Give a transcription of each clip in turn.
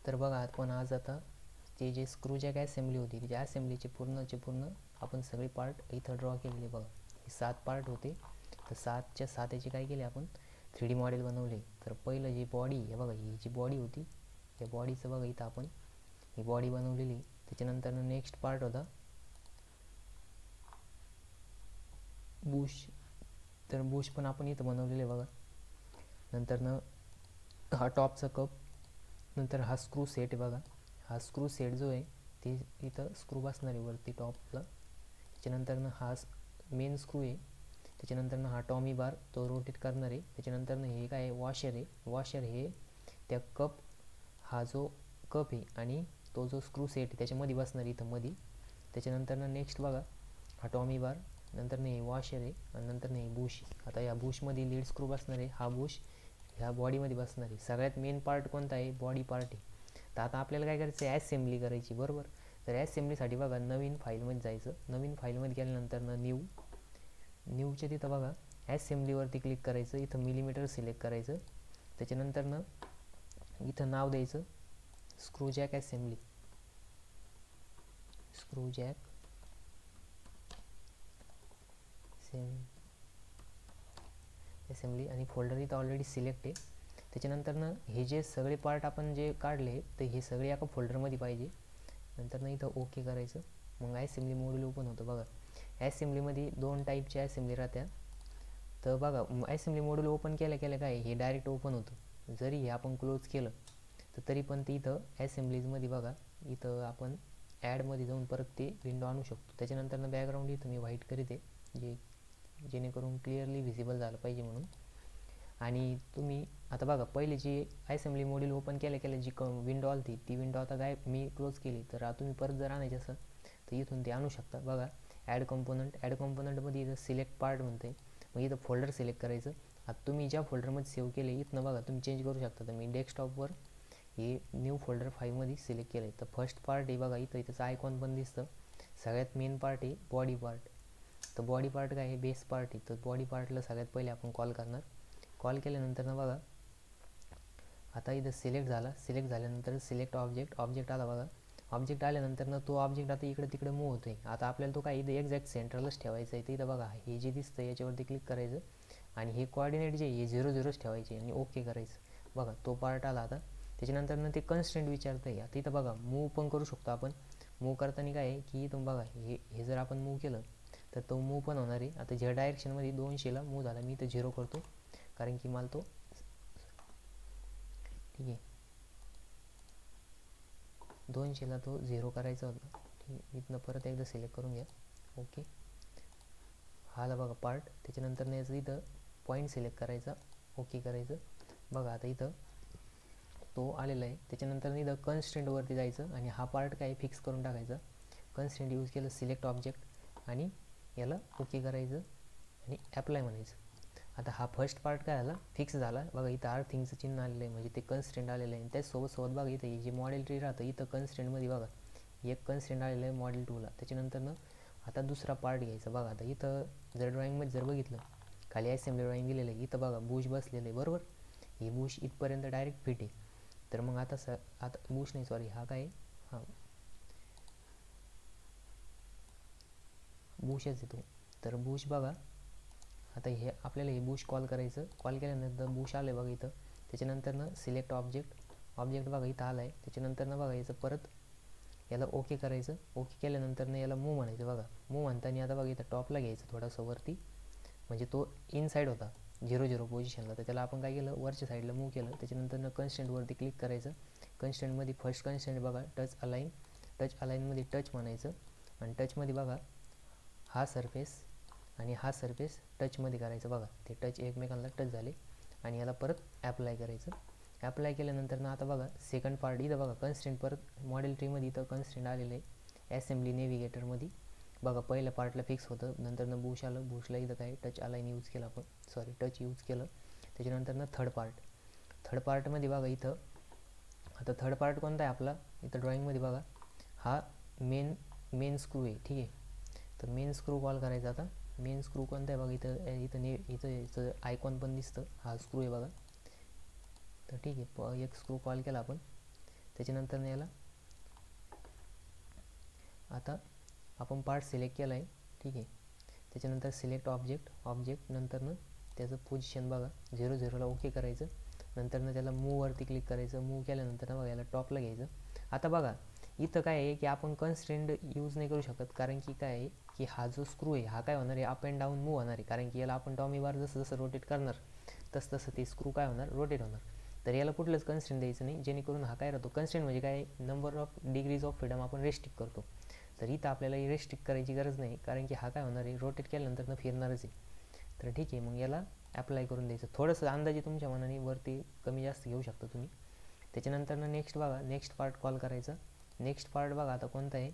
तर बघा आपण आज आता ते जे स्क्रू जॅक असेंब्ली होती त्या असेंब्लीचे पूर्ण आपण सगळे पार्ट इथं ड्रॉ केलेले. बघा हे 7 पार्ट होते, तर 7च्या 7 याचे काय केले आपण 3D मॉडेल बनवले. तर पहिलं जी बॉडी आहे बघा, ही जी बॉडी होती त्या बॉडीचं बघा इथं आपण ही बॉडी बनवलेली. त्याच्यानंतर नेक्स्ट पार्ट होता बुश, तर बुश पण आपण इथं बनवलेले बघा. नंतर हा टॉपचा कप, नंतर हा स्क्रू सेट आहे बघा. हा स्क्रू सेट जो आहे ते इथं स्क्रू बसणार आहे वरती टॉपला. त्याच्यानंतर हा मेन स्क्रू आहे. त्याच्यानंतर हा टॉमी बार तो रोटेट करणार आहे. त्याच्यानंतर हे काय वॉशर आहे. वॉशर हे त्या कप, हा जो कप आहे आणि तो जो स्क्रू सेट आहे त्याच्यामध्ये बसणार इथं मध्ये. त्याच्यानंतर नेक्स्ट बघा हा टॉमी बार, नंतर हे वॉशर आहे आणि नंतर हे बुश. आता या बुशमध्ये लीड स्क्रू बसणार आहे. हा बुश ह्या बॉडीमध्ये बसणार आहे. सगळ्यात मेन पार्ट कोणता आहे, बॉडी पार्ट आहे. तर आता आपल्याला काय करायचं आहे, असेंब्ली करायची बरोबर. तर असेंब्लीसाठी बघा नवीन फाईलमध्ये जायचं. नवीन फाईलमध्ये गेल्यानंतर न्यूच्या तिथं बघा असेंब्लीवरती क्लिक करायचं. इथं मिलीमीटर सिलेक्ट करायचं. त्याच्यानंतर इथं नाव द्यायचं screw jack assembly, screw jack assembly आणि फोल्डर इथं ऑलरेडी सिलेक्ट आहे. त्याच्यानंतर हे जे सगळे पार्ट आपण जे काढले तर हे सगळे एका फोल्डरमध्ये पाहिजे. नंतर इथं ओके करायचं. मग असेंब्ली मॉड्यूल ओपन होतं बघा. असेंब्लीमध्ये 2 टाईपच्या असेंब्ली राहत्या. तर बघा असेंब्ली मॉड्यूल ओपन केल्या काय हे डायरेक्ट ओपन होतं. जरी हे आपण क्लोज केलं तर तरी पण ते इथं असेंब्लीजमध्ये बघा इथं आपण ॲडमध्ये जाऊन परत ते विंडो आणू शकतो. त्याच्यानंतर बॅकग्राऊंड इथं मी व्हाईट करीत आहे जेणेकरून क्लिअरली व्हिजिबल झालं पाहिजे म्हणून. आणि तुम्ही आता बघा पहिले जी असेंब्ली मॉड्यूल ओपन केल्या जी विंडो आली ती विंडो आता काय मी क्लोज केली. तर तुम्ही परत जर आणायचे असं तर इथून ते आणू शकता. बघा ॲड कंपोनंटमध्ये इथं सिलेक्ट पार्ट म्हणते. मग इथं फोल्डर सिलेक्ट करायचं. आता तुम्ही ज्या फोल्डरमध्ये सेव्ह केले इथनं बघा तुम्ही चेंज करू शकता. तर मी डेस्कटॉपवर हे न्यू फोल्डर 5मध्ये सिलेक्ट केलं आहे. तर फर्स्ट पार्ट आहे बघा इथं त्याचं आयकॉन पण दिसतं. सगळ्यात मेन पार्ट आहे बॉडी पार्ट. तर बॉडी पार्ट काय आहे, बेस पार्ट आहे. तर बॉडी पार्टला सगळ्यात पहिले आपण कॉल करणार. कॉल केल्यानंतर बघा आता इथं सिलेक्ट झाल्यानंतर सिलेक्ट ऑब्जेक्ट आला बघा. ऑब्जेक्ट आल्यानंतर तो ऑब्जेक्ट आता इकडे तिकडे मूव्ह होतोय. आता आपल्याला तो काय इथं एक्झॅक्ट सेंटरलाच ठेवायचं आहे. तर इथं बघा हे जे दिसतं याच्यावरती क्लिक करायचं आणि हे कोऑर्डिनेट जे हे 0 ठेवायचे आणि ओके करायचं. बघा तो पार्ट आला. आता त्याच्यानंतर ते कन्स्ट्रेंट विचारतं आहे. आता इथं बघा मूव्ह पण करू शकतो आपण. मूव्ह करताना काय आहे की इथून बघा हे जर आपण मूव्ह केलं तर तो मूव्ह पण होणार आहे. आता ज्या डायरेक्शनमध्ये 200ला मूव्ह झाला मी इथं 0 करतो कारण की मला तो ठीक आहे 200ला तो 0 करायचा होता. ठीक आहे, इथनं परत एकदा सिलेक्ट करून घ्या. ओके हा बघा पार्ट. त्याच्यानंतर याचं इथं पॉईंट सिलेक्ट करायचा, ओके करायचं. बघा आता इथं तो आलेला आहे. त्याच्यानंतर इथं कन्स्ट्रेंटवरती जायचं आणि हा पार्ट काय फिक्स करून टाकायचा. कन्स्ट्रेंट यूज केलं, सिलेक्ट ऑब्जेक्ट आणि याला ओके करायचं आणि ॲप्लाय म्हणायचं. आता हा फर्स्ट पार्ट काय झाला फिक्स झाला. बघा इथं अर्थिंगचं चिन्ह आलेलं आहे म्हणजे ते कन्स्ट्रेंट आलेलं आहे. त्याचसोबत बघा इथं जे मॉडेल ट्री राहतं इथं कन्स्ट्रेंटमध्ये बघा एक कन्स्ट्रेंट आलेलं आहे मॉडेल 2ला. त्याच्यानंतर आता दुसरा पार्ट घ्यायचा. बघा आता इथं जर ड्रॉइंगमध्ये जर बघितलं खाली असेंब्ली ड्रॉइंग दिलेलं आहे. इथं बघा बुश बसलेलं आहे बरोबर. ही बुश इथपर्यंत डायरेक्ट फिट आहे. तर मग आता बुश नाही सॉरी हा काय हां बुशच येतो. तर बुश बघा आता हे आपल्याला हे बुश कॉल करायचं. कॉल केल्यानंतर बुश आलं आहे बघा इथं. त्याच्यानंतर सिलेक्ट ऑब्जेक्ट बघा इथं आला आहे. त्याच्यानंतर बघा याचं परत याला ओके करायचं. ओके केल्यानंतर याला मूव्ह म्हणायचं. बघा मूव्ह म्हणताना आता बघा इथं टॉपला घ्यायचं थोडासा वरती म्हणजे तो इनसाईड होता 0 पोझिशनला. तर त्याला आपण काय केलं वरच्या साईडला मूव्ह केलं. त्याच्यानंतर कन्स्ट्रेंटवरती क्लिक करायचं. कन्स्ट्रेंटमध्ये फर्स्ट कन्स्ट्रेंट बघा टच अलाईनमध्ये टच म्हणायचं आणि टचमध्ये बघा हा सरफेस आणि हा सरफेस टचमध्ये करायचं. बघा ते टच एकमेकांना टच झाले आणि याला परत ॲप्लाय करायचं. ॲप्लाय केल्यानंतर आता बघा सेकंड पार्ट इथं बघा कन्स्ट्रेंट परत मॉडेल ट्रीमध्ये इथं कन्स्ट्रेंट आलेलं आहे असेंब्ली नेव्हिगेटरमध्ये. बघा पहिल्या पार्टला फिक्स होतं, नंतर बुश आलं. बुशला इथं काय टच अलाईन यूज केलं आपण टच यूज केलं. त्याच्यानंतर थर्ड पार्टमध्ये बघा इथं आता थर्ड पार्ट कोणता आहे आपला इथं ड्रॉइंगमध्ये बघा हा मेन स्क्रू आहे. ठीक आहे, तर मेन स्क्रू कॉल करायचा. आता मेन स्क्रू कोणता आहे बघा इथं याचं आयकॉन पण दिसतं. हा स्क्रू आहे बघा. तर ठीक आहे एक स्क्रू कॉल केला आपण. त्याच्यानंतर याला आता आपण पार्ट सिलेक्ट केला आहे, ठीक आहे. त्याच्यानंतर सिलेक्ट ऑब्जेक्ट नंतरनं त्याचं पोझिशन बघा 0 ओके करायचं. नंतरनं त्याला मूववरती क्लिक करायचं. मूव केल्यानंतर बघा याला टॉपला घ्यायचं. आता बघा इथं काय आहे की आपण कन्स्ट्रेंट यूज नाही करू शकत, कारण की काय आहे की हा जो स्क्रू आहे हा काय होणार आहे, अप अँड डाऊन मूव होणार आहे. कारण की याला आपण टॉमी बार जसं जसं रोटेट करणार तसं ते स्क्रू काय होणार, रोटेट होणार. तर याला कुठलंच कन्स्ट्रेंट द्यायचं नाही, जेणेकरून हा काय राहतो, कन्स्ट्रेंट म्हणजे काय, number of degrees of freedom आपण रेस्ट्रिक्ट करतो. तर इथं आपल्याला रेस्ट्रिक्ट करायची गरज नाही, कारण की हा काय होणार आहे, रोटेट केल्यानंतर फिरणारच आहे. तर ठीक आहे, मग याला अप्लाय करून द्यायचं. थोडंसं अंदाजे तुमच्या मनाने वरती कमी जास्त घेऊ शकता तुम्ही. त्याच्यानंतर नेक्स्ट बघा, नेक्स्ट पार्ट कॉल करायचा. नेक्स्ट पार्ट बघा आता कोणता आहे,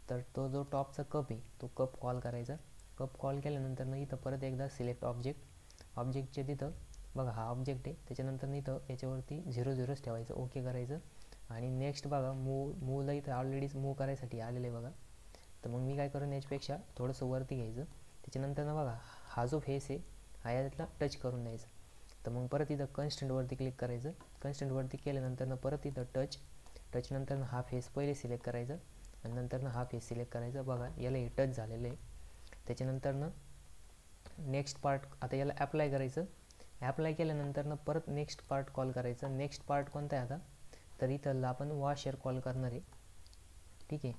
तर तो जो टॉपचा कप आहे तो कप कॉल करायचा. कप कॉल केल्यानंतर इथं परत एकदा सिलेक्ट ऑब्जेक्टच्या तिथं बघा हा ऑब्जेक्ट आहे. त्याच्यानंतर इथं याच्यावरती 0 ठेवायचं, ओके करायचं. आणि नेक्स्ट बघा मूवला इथं ऑलरेडीच मूव करायसाठी आलेलं आहे बघा. तर मग मी काय करून याच्यापेक्षा थोडंसं वरती घ्यायचं. त्याच्यानंतर बघा हा जो फेस आहे हा यातला टच करून द्यायचा. तर मग परत इथं कन्स्टंटवरती क्लिक करायचं. कन्स्टंटवरती केल्यानंतर परत इथं टच नंतर हा फेस पहिले सिलेक्ट करायचा आणि नंतर हा फेस सिलेक्ट करायचा. बघा याला हे टच झालेलं आहे. त्याच्यानंतर नेक्स्ट पार्ट आता याला अप्लाय करायचं. अप्लाय केल्यानंतर परत नेक्स्ट पार्ट कॉल करायचं. नेक्स्ट पार्ट कोणता आहे आता, तर इथं आपण वॉशर कॉल करणार आहे, ठीक आहे.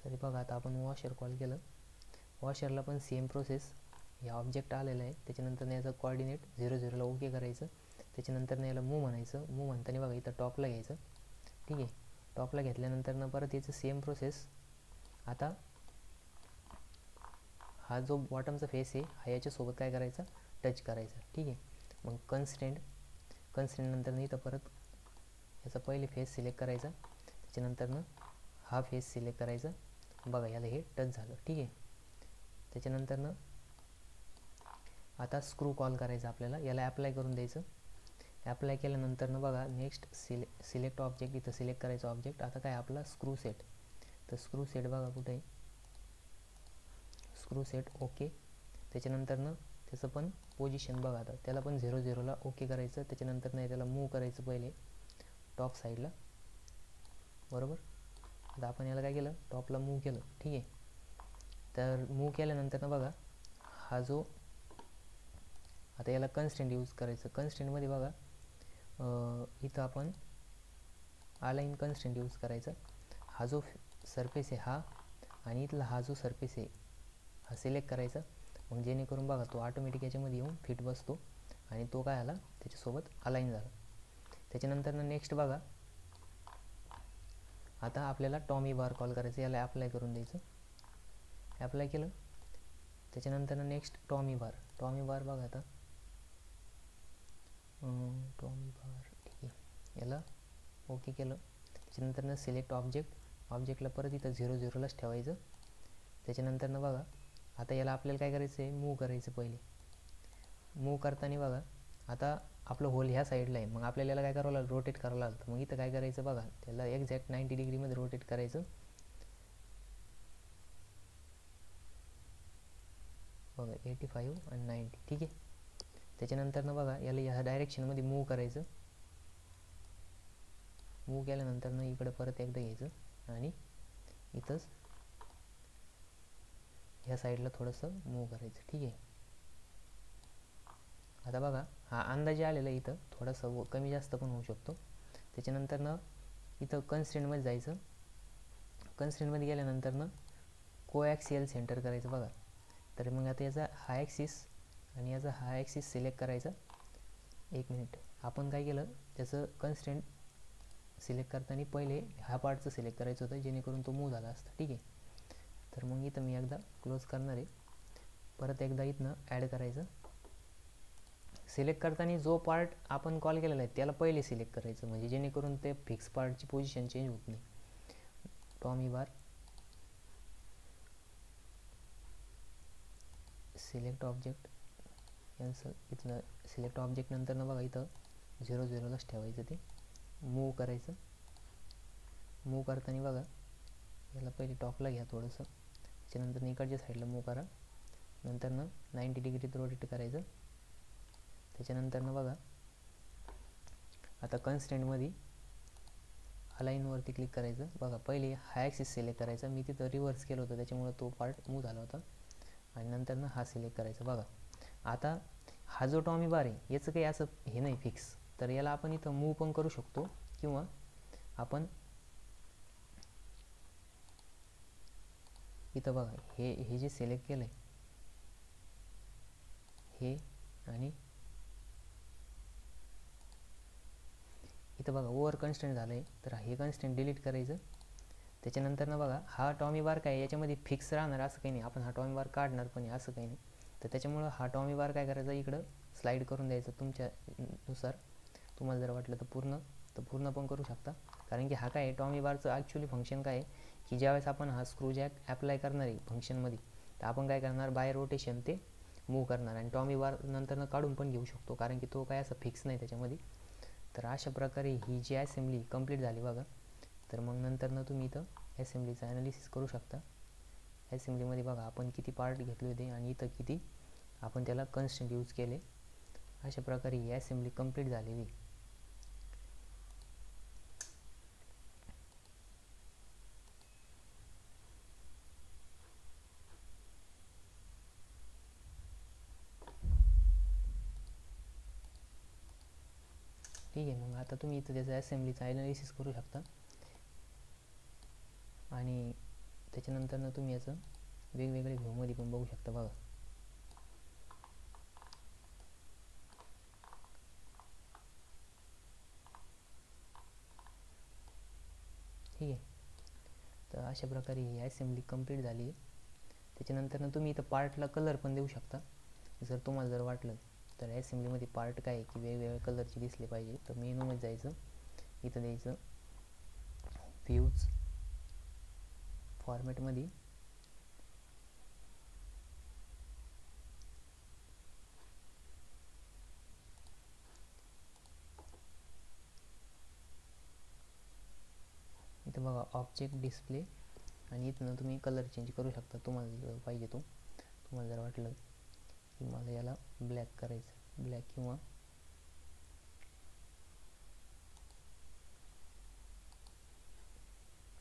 तरी बघा आता आपण वॉशर कॉल केलं. वॉशरला पण सेम प्रोसेस, या ऑब्जेक्ट आलेला आहे. त्याच्यानंतर याचा कोऑर्डिनेट 0 ओके करायचं. त्याच्यानंतर याला मूव म्हणायचं. मूव म्हणताना बघा इथं टॉपला घ्यायचं, ठीक आहे. टॉपला घेतल्यानंतर परत याचं सेम प्रोसेस. आता हा जो बॉटमचा फेस आहे हा याच्यासोबत काय करायचा, टच करायचा, ठीक आहे. मग कन्स्ट्रेंट नंतर इथं परत याचा पहिले फेस सिलेक्ट करायचा. त्याच्यानंतर हा फेस सिलेक्ट करायचा. बघा याला हे टच झालं, ठीक आहे. त्याच्यानंतर आता स्क्रू कॉल करायचा आपल्याला. याला अप्लाय करून द्यायचं. अप्लाय केल्यानंतर बघा नेक्स्ट सिलेक्ट ऑब्जेक्ट, इथं सिलेक्ट करायचं ऑब्जेक्ट. आता काय आपला स्क्रू सेट. तर स्क्रू सेट बघा कुठे आहे, स्क्रू सेट ओके. त्याच्यानंतर त्याचं पण पोझिशन बघा आता त्याला पण 0 ओके करायचं. त्याच्यानंतर त्याला मूव करायचं पहिले टॉप साईडला, बरोबर. आता आपण याला काय केलं, टॉपला मूव केलं, ठीक आहे. तर मूव केल्यानंतर बघा हा जो आता याला कन्स्ट्रेंट यूज करायचं. कन्स्ट्रेंटमध्ये बघा इथं आपण अलाइन कन्स्ट्रेंट यूज करायचा. हा जो सरफेस आहे हा आणि इथला हा जो सरफेस आहे हा सिलेक्ट करायचा. मग जेणेकरून बघा तो ऑटोमॅटिक याच्यामध्ये येऊन फिट बसतो आणि तो काय आला त्याच्यासोबत अलाइन झाला. त्याच्यानंतर नेक्स्ट बघा आता आपल्याला टॉमी बार कॉल करायचं. याला अप्लाय करून द्यायचं. अप्लाय केलं. त्याच्यानंतर नेक्स्ट टॉमी बार बघा आता टॉमी बार, ठीक आहे. याला ओके केलं. त्याच्यानंतर सिलेक्ट ऑब्जेक्टला परत इथं 0 ठेवायचं. त्याच्यानंतर बघा आता याला आपल्याला काय करायचं आहे, मूव करायचं. पहिले मूव करताना बघा आता आपलं होल ह्या साईडला आहे. मग आपल्याला याला काय करावं लागलं, रोटेट करावं लागतं. मग इथं काय करायचं बघा, त्याला एक्झॅक्ट 90 डिग्रीमध्ये रोटेट करायचं. बघा 85 आणि 90, ठीक आहे. त्याच्यानंतर बघा याला ह्या डायरेक्शनमध्ये मूव करायचं. मूव केल्यानंतर इकडे परत एकदा घ्यायचं आणि इथंच ह्या साईडला थोडंसं मूव करायचं, ठीक आहे. आता बघा हा अंदाजे आलेला आहे, इथं थोडंसं कमी जास्त पण होऊ शकतो. त्याच्यानंतर इथं कन्स्ट्रेंटमध्ये जायचं. कन्स्ट्रेंटमध्ये गेल्यानंतर कोॲक्सियल सेंटर करायचं बघा. तर मग आता याचा हा ॲक्सिस आणि याचा हा ॲक्सिस सिलेक्ट करायचा. एक मिनिट, आपण काय केलं त्याचं कन्स्ट्रेंट सिलेक्ट करताना पहिले ह्या पार्टचं सिलेक्ट करायचं होतं, जेणेकरून तो मूव झाला असता, ठीक आहे. तर मग इथं मी एकदा क्लोज करणार आहे. परत एकदा इथनं ॲड करायचं. सिलेक्ट करताना जो पार्ट आपण कॉल केलेला आहे त्याला पहिले सिलेक्ट करायचं, म्हणजे जेणेकरून ते फिक्स पार्टची पोझिशन चेंज होत नाही. टॉमी बार सिलेक्ट ऑब्जेक्ट यांचं इथलं सिलेक्ट ऑब्जेक्ट नंतर बघा इथं 0 ठेवायचं. ते मूव करायचं. मूव करताना बघा याला पहिले टॉपला घ्या थोडंसं. त्याच्यानंतर इकडच्या साईडला मूव करा. नंतर 90 डिग्रीत रोटेट करायचं. त्याच्यानंतर बघा आता कन्स्ट्रेंटमध्ये अलाईनवरती क्लिक करायचं. बघा पहिले हा ॲक्सिस सिलेक्ट करायचा, मी तिथं रिव्हर्स केलं होतं त्याच्यामुळे तो पार्ट मूव्ह झाला होता. आणि नंतर हा सिलेक्ट करायचा. बघा आता हा जो टॉमी बार आहे याचं काही असं हे नाही फिक्स, तर याला आपण इथं मूव्ह पण करू शकतो किंवा आपण इथं बघा हे जे सिलेक्ट केलं आहे हे, आणि इथं बघा ओव्हर कन्स्टंट झालं आहे, तर हे कन्स्टंट डिलीट करायचं. त्याच्यानंतर बघा हा टॉमी बार काय याच्यामध्ये फिक्स राहणार असं काही नाही, आपण हा टॉमी बार काढणार पण आहे असं काही नाही. तर त्याच्यामुळं हा टॉमी बार काय करायचा इकडं स्लाईड करून द्यायचं तुमच्यानुसार. तुम्हाला जर वाटलं तर पूर्ण पण करू शकता. कारण की हा काय आहे टॉमी बारचं ॲक्च्युली फंक्शन काय आहे की ज्यावेळेस आपण हा स्क्रू जॅक ॲप्लाय करणार आहे फंक्शनमध्ये, तर आपण काय करणार बाय रोटेशन ते मूव्ह करणार, आणि टॉमी बार नंतरनं काढून पण घेऊ शकतो कारण की तो काय असं फिक्स नाही त्याच्यामध्ये. तर अशा प्रकारे ही जी असेंब्ली कंप्लीट झाली बघा. तर मग नंतरनं तुम्ही इथं असेंब्लीचं ॲनालिसिस करू शकता. असेंब्लीमध्ये बघा आपण किती पार्ट घेतले होते आणि इथं किती आपण त्याला कन्स्टंट यूज केले. अशा प्रकारे ही असेंब्ली कंप्लीट झालेली. ठीक आहे, मग आता तुम्ही इथं त्याचं असेंब्लीचं ॲनालिसिस करू शकता. आणि त्याच्यानंतरनं तुम्ही याचं वेगवेगळे व्ह्यूमध्ये पण बघू शकता. बघा ठीक आहे, तर अशा प्रकारे ही असेंब्ली कंप्लीट झाली आहे. त्याच्यानंतरनं तुम्ही इथं पार्टला कलर पण देऊ शकता जर तुम्हाला जर वाटलं. तर असेंब्लीमध्ये पार्ट काय आहे की वेगवेगळ्या कलरचे दिसले पाहिजे, तर मेनूमध्ये जायचं, इथं द्यायचं व्ह्यूज, फॉर्मॅटमध्ये इथं बघा ऑब्जेक्ट डिस्प्ले, आणि इथनं तुम्ही कलर चेंज करू शकता तुम्हाला जर पाहिजे तो. तुम्हाला जर वाटलं की मला याला ब्लॅक करायचं, ब्लॅक, किंवा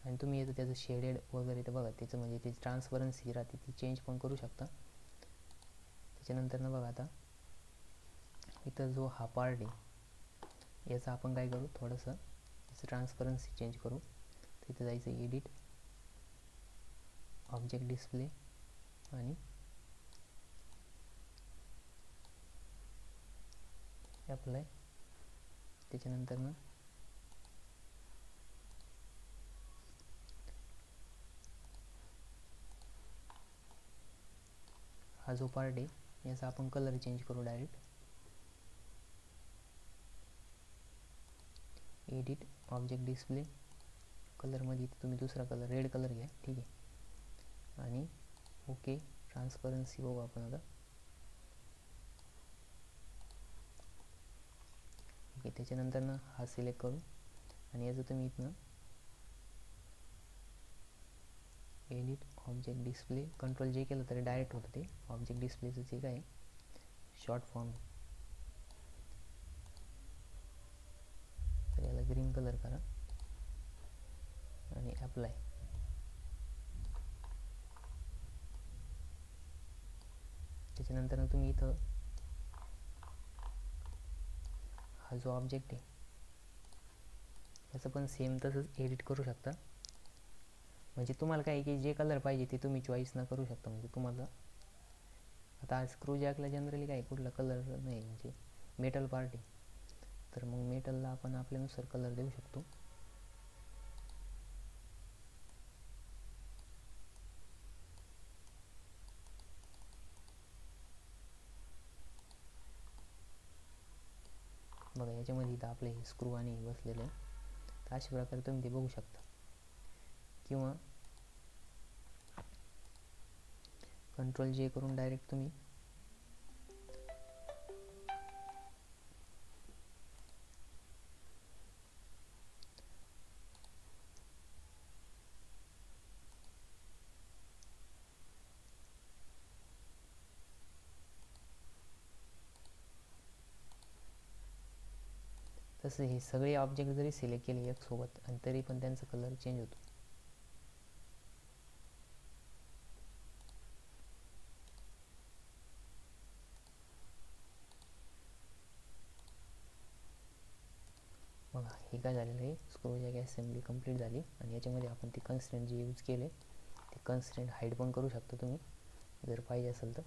आणि तुम्ही इथं त्याचं शेडेड वगैरे तर बघा त्याचं म्हणजे त्याची ट्रान्सपरन्सी राहते ती चेंज पण करू शकता. त्याच्यानंतर बघा आता इथं जो हा पार्ट आहे याचा आपण काय करू, थोडंसं त्याचं ट्रान्सपरन्सी चेंज करू. तिथं जायचं एडिट, ऑब्जेक्ट डिस्प्ले, आणि अप्लाय. त्याच्यानंतर हा जो पार्ट आहे याचा आपण कलर चेंज करू डायरेक्ट. एडिट, ऑब्जेक्ट डिस्प्ले, कलरमध्ये तुम्ही दुसरा कलर रेड कलर घ्या. ठीक आहे, आणि ओके. ट्रान्सपरन्सी बघू आपण आता. ओके, त्याच्यानंतर हा सिलेक्ट करू आणि याचं तुम्ही इथनं एडिट, ऑब्जेक्ट डिस्प्ले, कंट्रोल जे केलं तरी डायरेक्ट होतं ते. ऑब्जेक्ट डिस्प्लेचं जे काय शॉर्ट फॉर्म, तर याला ग्रीन कलर करा आणि अप्लाय. त्याच्यानंतर तुम्ही इथं हा जो ऑब्जेक्ट आहे याचं पण सेम तसंच एडिट करू शकता. म्हणजे तुम्हाला काय की जे कलर पाहिजे ते तुम्ही चॉईस न करू शकता. म्हणजे तुम्हाला आता स्क्रू जॅकला जनरली काय कुठला कलर नाही, म्हणजे मेटल पार्ट आहे, तर मग मेटलला आपण आपल्यानुसार कलर देऊ शकतो. बघा याच्यामध्ये इथं आपले स्क्रू आणि बसलेलं आहे, तर अशा प्रकारे तुम्ही ते बघू शकता. किंवा कंट्रोल जे करून डायरेक्ट तुम्ही तसं हे सगळे ऑब्जेक्ट जरी सिलेक्ट केले एक सोबत आणि तरी पण त्यांचा कलर चेंज होतो. बघा हे काय झालेलं आहे, स्क्रू जॅक असेंबली कंप्लीट झाली आणि याच्यामध्ये आपण ते कन्स्ट्रेंट जे यूज केले ते कन्स्ट्रेंट हाईड पण करू शकता तुम्ही जर पाहिजे असेल तर.